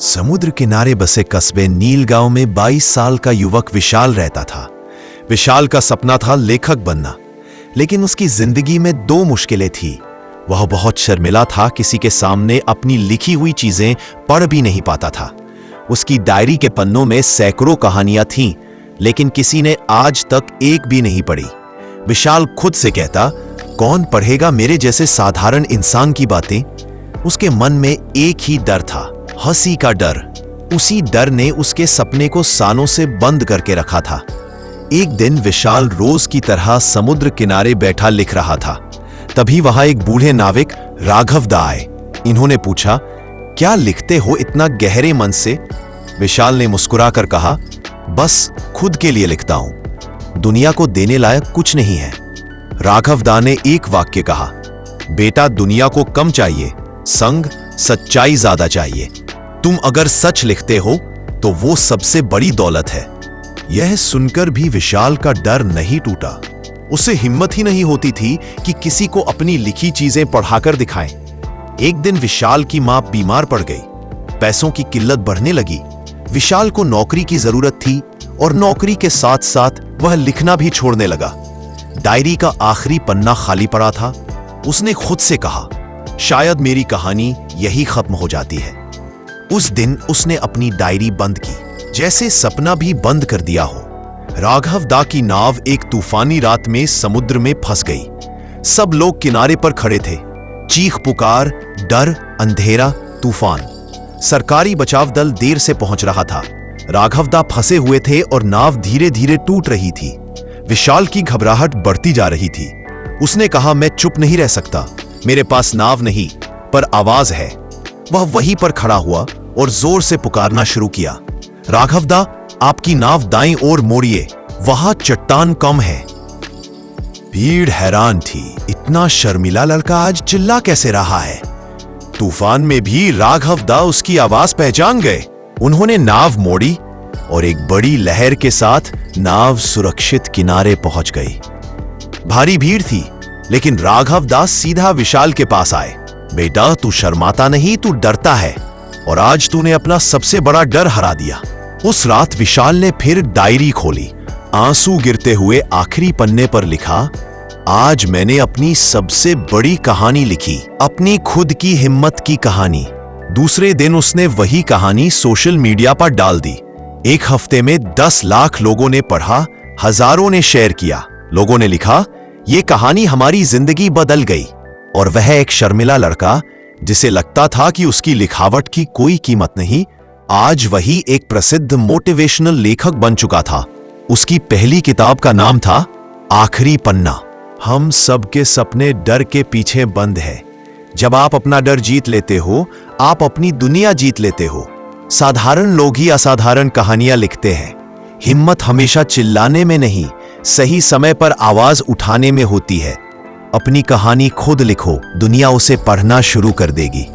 समुद्र किनारे बसे कस्बे नील गांव में 22 साल का युवक विशाल रहता था। विशाल का सपना था लेखक बनना, लेकिन उसकी जिंदगी में दो मुश्किलें थी। वह बहुत शर्मिला था, किसी के सामने अपनी लिखी हुई चीजें पढ़ भी नहीं पाता था। उसकी डायरी के पन्नों में सैकड़ों कहानियां थीं, लेकिन किसी ने आज तक एक भी नहीं पढ़ी। विशाल खुद से कहता, कौन पढ़ेगा मेरे जैसे साधारण इंसान की बातें। उसके मन में एक ही डर था, हंसी का डर। उसी डर ने उसके सपने को सालों से बंद करके रखा था। एक दिन विशाल रोज की तरह समुद्र किनारे बैठा लिख रहा था। तभी वहां एक बूढ़े नाविक राघव दा आए। इन्होंने पूछा, क्या लिखते हो इतना गहरे मन से? विशाल ने मुस्कुराकर कहा, बस खुद के लिए लिखता हूं, दुनिया को देने लायक कुछ नहीं है। राघव दा ने एक वाक्य कहा, बेटा दुनिया को कम चाहिए, संग सच्चाई ज्यादा चाहिए। तुम अगर सच लिखते हो तो वो सबसे बड़ी दौलत है। यह सुनकर भी विशाल का डर नहीं टूटा। उसे हिम्मत ही नहीं होती थी कि किसी को अपनी लिखी चीजें पढ़ाकर दिखाएं। एक दिन विशाल की मां बीमार पड़ गई। पैसों की किल्लत बढ़ने लगी। विशाल को नौकरी की जरूरत थी और नौकरी के साथ साथ वह लिखना भी छोड़ने लगा। डायरी का आखिरी पन्ना खाली पड़ा था। उसने खुद से कहा, शायद मेरी कहानी यही खत्म हो जाती है। उस दिन उसने अपनी डायरी बंद की, जैसे सपना भी बंद कर दिया हो। राघव दा की नाव एक तूफानी रात में समुद्र में फंस गई। सब लोग किनारे पर खड़े थे। चीख पुकार, डर, अंधेरा, तूफान। सरकारी बचाव दल देर से पहुंच रहा था। राघव दा फंसे हुए थे और नाव धीरे धीरे टूट रही थी। विशाल की घबराहट बढ़ती जा रही थी। उसने कहा, मैं चुप नहीं रह सकता, मेरे पास नाव नहीं पर आवाज है। वह वहीं पर खड़ा हुआ और जोर से पुकारना शुरू किया, राघव दा, आपकी नाव दाईं ओर मोड़िए, वहां चट्टान कम है। भीड़ हैरान थी, इतना शर्मिला लड़का आज चिल्ला कैसे रहा है? तूफान में भी राघव दा उसकी आवाज पहचान गए। उन्होंने नाव मोड़ी और एक बड़ी लहर के साथ नाव सुरक्षित किनारे पहुंच गई। भारी भीड़ थी, लेकिन राघव दास सीधा विशाल के पास आए। बेटा तू शर्माता नहीं, तू डरता है, और आज तूने अपना सबसे बड़ा डर हरा दिया। उस रात विशाल ने फिर डायरी खोली। आंसू गिरते हुए आखिरी पन्ने पर लिखा, आज मैंने अपनी सबसे बड़ी कहानी लिखी, अपनी खुद की हिम्मत की कहानी। दूसरे दिन उसने वही कहानी सोशल मीडिया पर डाल दी। एक हफ्ते में 10 लाख लोगों ने पढ़ा, हजारों ने शेयर किया। लोगों ने लिखा, ये कहानी हमारी जिंदगी बदल गई। और वह एक शर्मिला लड़का, जिसे लगता था कि उसकी लिखावट की कोई कीमत नहीं, आज वही एक प्रसिद्ध मोटिवेशनल लेखक बन चुका था। उसकी पहली किताब का नाम था आखिरी पन्ना। हम सबके सपने डर के पीछे बंद है। जब आप अपना डर जीत लेते हो, आप अपनी दुनिया जीत लेते हो। साधारण लोग ही असाधारण कहानियां लिखते हैं। हिम्मत हमेशा चिल्लाने में नहीं, सही समय पर आवाज उठाने में होती है। अपनी कहानी खुद लिखो, दुनिया उसे पढ़ना शुरू कर देगी।